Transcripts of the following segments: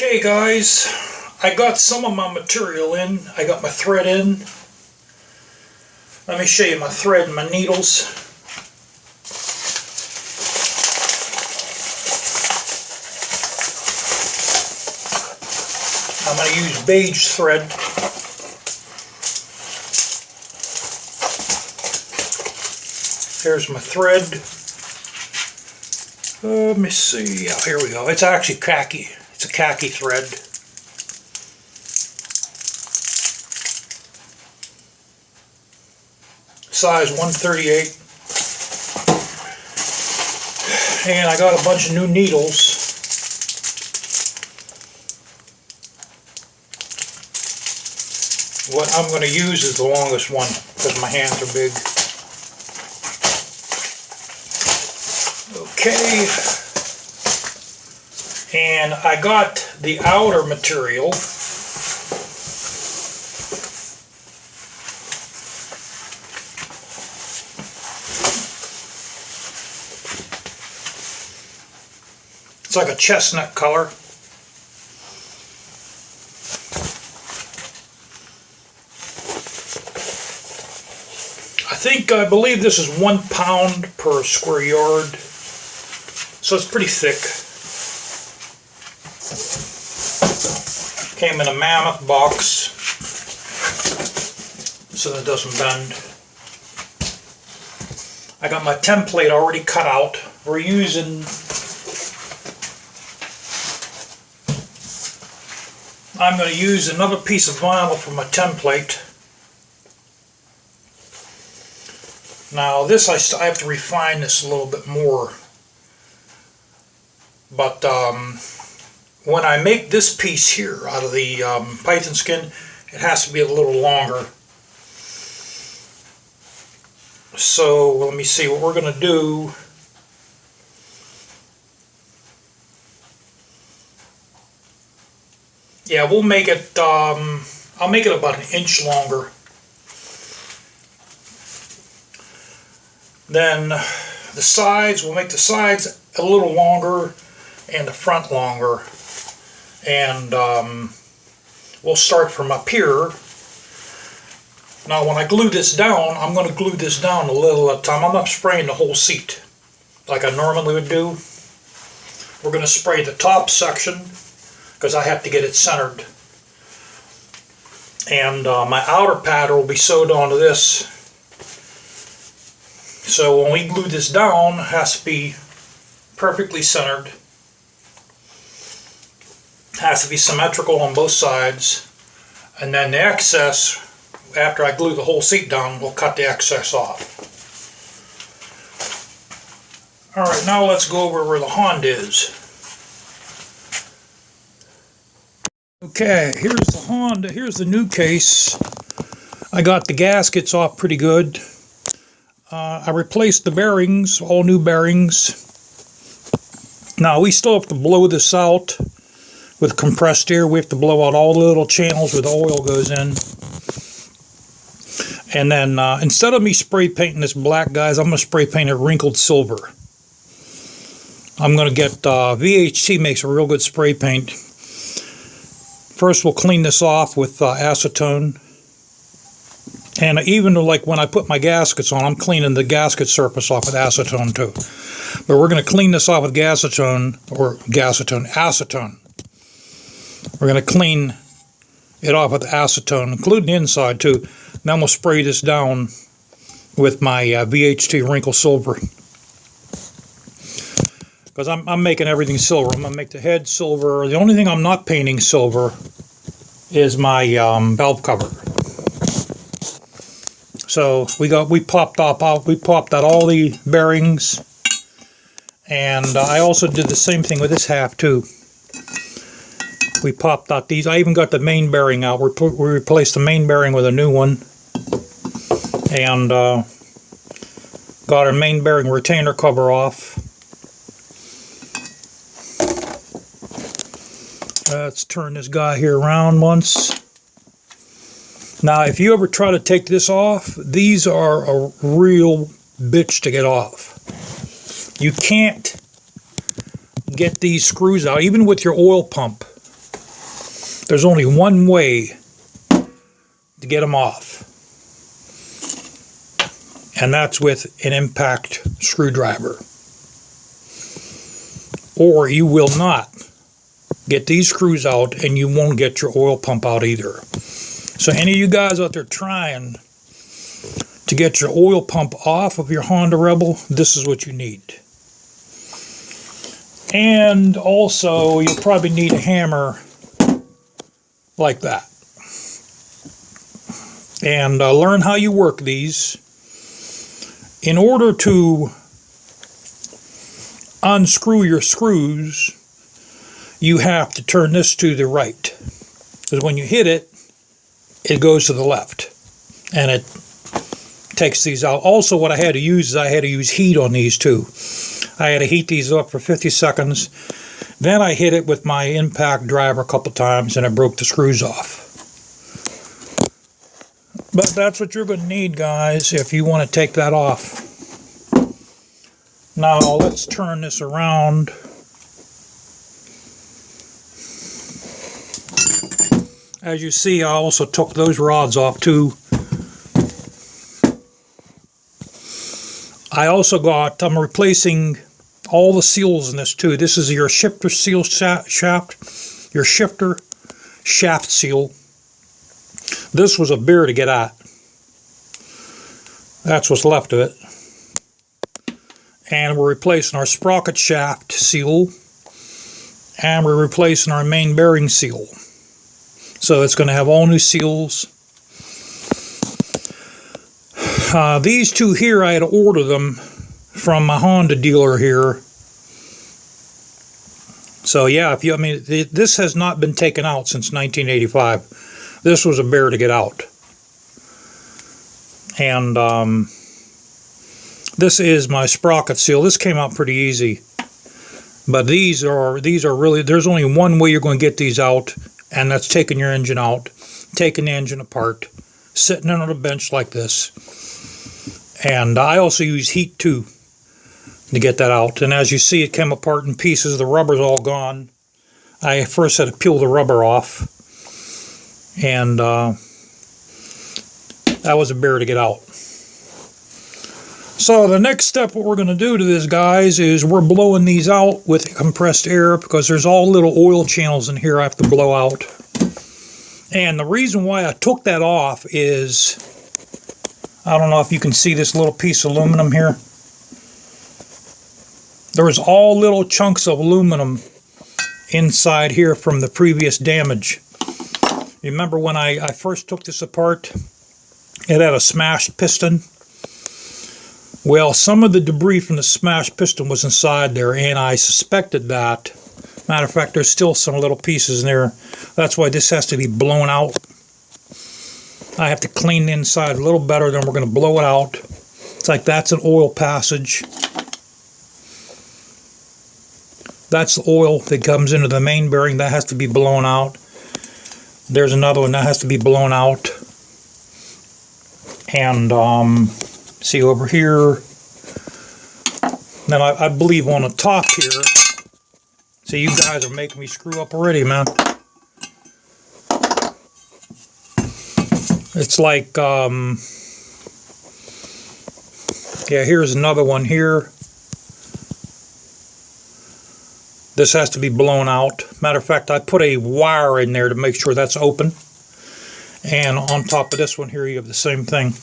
Okay guys, I got some of my material in. I got my thread in. Let me show you my thread and my needles. I'm going to use beige thread. Here's my thread. Let me see. Oh, here we go. It's actually khaki. It's a khaki thread. Size 138. And I got a bunch of new needles. What I'm going to use is the longest one because my hands are big. Okay. And I got the outer material. It's like a chestnut color. I believe this is 1 pound per square yard. So it's pretty thick. Came in a mammoth box so that it doesn't bend. I got my template already cut out. We're using, I'm going to use another piece of vinyl for my template. Now this I have to refine this a little bit more. But when I make this piece here out of the python skin, it has to be a little longer. So let me see what we're going to do. Yeah, we'll make it, I'll make it about 1 inch longer. Then the sides, we'll make the sides a little longer and the front longer. And we'll start from up here. Now when I glue this down, I'm going to glue this down a little at a time. I'm not spraying the whole seat like I normally would do. We're going to spray the top section because I have to get it centered. And my outer pattern will be sewed onto this. So when we glue this down, it has to be perfectly centered. It has to be symmetrical on both sides. And then the excess, after I glue the whole seat down, we'll cut the excess off. Alright, now let's go over where the Honda is. Okay, here's the Honda. Here's the new case. I got the gaskets off pretty good. I replaced the bearings, all new bearings. Now we still have to blow this out with compressed air. We have to blow out all the little channels where the oil goes in. And then instead of me spray painting this black, guys, I'm going to spray paint it wrinkled silver. I'm going to get, VHT makes a real good spray paint. First we'll clean this off with acetone. And even like when I put my gaskets on, I'm cleaning the gasket surface off with acetone too. But we're going to clean this off with acetone. We're going to clean it off with acetone, including the inside too. Then we'll spray this down with my VHT wrinkle silver. Because I'm making everything silver. I'm going to make the head silver. The only thing I'm not painting silver is my valve cover. So we popped out all the bearings, and I also did the same thing with this half too. We popped out these. I even got the main bearing out. We replaced the main bearing with a new one, and got our main bearing retainer cover off. Let's turn this guy here around once. Now, if you ever try to take this off, these are a real bitch to get off. You can't get these screws out, even with your oil pump. There's only one way to get them off, and that's with an impact screwdriver, or you will not get these screws out, and you won't get your oil pump out either. So any of you guys out there trying to get your oil pump off of your Honda Rebel, this is what you need. And also, you'll probably need a hammer like that. And learn how you work these. In order to unscrew your screws, you have to turn this to the right. Because when you hit it, it goes to the left. And it takes these out. Also, what I had to use is I had to use heat on these too. I had to heat these up for 50 seconds. Then I hit it with my impact driver a couple times and it broke the screws off. But that's what you're going to need, guys, if you want to take that off. Now let's turn this around. As you see, I also took those rods off too. I also got, I'm replacing all the seals in this too. This is your shifter seal shaft, your shifter shaft seal. This was a bear to get at. That's what's left of it. And we're replacing our sprocket shaft seal. And we're replacing our main bearing seal. So it's going to have all new seals. These two here, I had to order them from a Honda dealer here. So yeah, I mean, this has not been taken out since 1985. This was a bear to get out. And this is my sprocket seal. This came out pretty easy. But these are really, there's only one way you're going to get these out, and that's taking your engine out, taking the engine apart, sitting on a bench like this. And I also use heat too to get that out. And as you see, it came apart in pieces. The rubber's all gone. I first had to peel the rubber off. And that was a bear to get out. So the next step, what we're going to do to this, guys, is we're blowing these out with compressed air because there's all little oil channels in here I have to blow out. And the reason why I took that off is, I don't know if you can see this little piece of aluminum here. There was all little chunks of aluminum inside here from the previous damage. Remember when I first took this apart, it had a smashed piston. Well, some of the debris from the smashed piston was inside there, and I suspected that. Matter of fact, there's still some little pieces in there. That's why this has to be blown out. I have to clean the inside a little better, then we're going to blow it out. It's like that's an oil passage. That's the oil that comes into the main bearing. That has to be blown out. There's another one that has to be blown out. And see over here. Then I believe on the top here. See, you guys are making me screw up already, man. It's like, yeah, here's another one here. This has to be blown out. Matter of fact, I put a wire in there to make sure that's open. And on top of this one here, you have the same thing.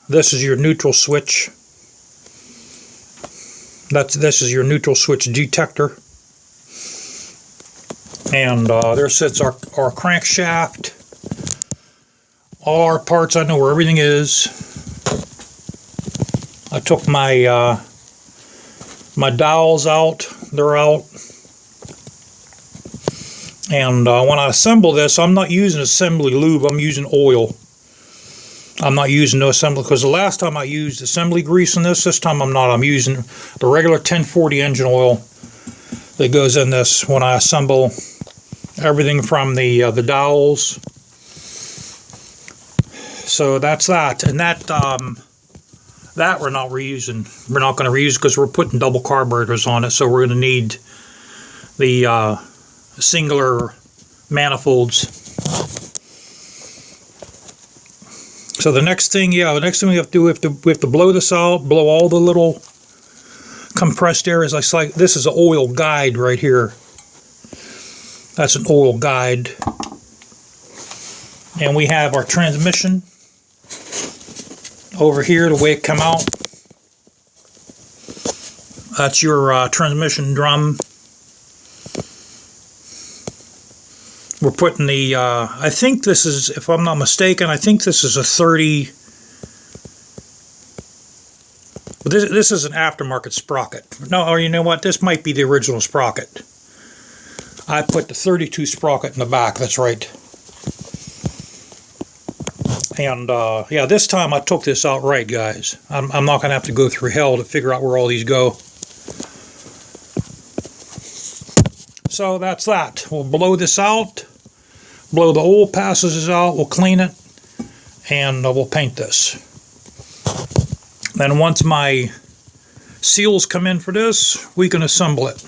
This is your neutral switch. This is your neutral switch detector. And there sits our crankshaft. All our parts, I know where everything is. I took my my dowels out. They're out. And when I assemble this, I'm not using assembly lube. I'm using oil. I'm not using no assembly, because the last time I used assembly grease in this time I'm not. I'm using the regular 1040 engine oil that goes in this when I assemble everything from the dowels. So that's that. And that we're not reusing. We're not going to reuse because we're putting double carburetors on it, so we're going to need the singular manifolds. So the next thing we have to do, we have to blow this out, blow all the little compressed areas. This is an oil guide right here. That's an oil guide. And we have our transmission over here, the way it come out. That's your transmission drum. We're putting the, I think this is, if I'm not mistaken, I think this is a 30, this is an aftermarket sprocket. No, or you know what, this might be the original sprocket. I put the 32 sprocket in the back, that's right. And yeah, this time I took this out right, guys. I'm not going to have to go through hell to figure out where all these go. So that's that. We'll blow this out, blow the oil passages out, we'll clean it, and we'll paint this. Then once my seals come in for this, we can assemble it.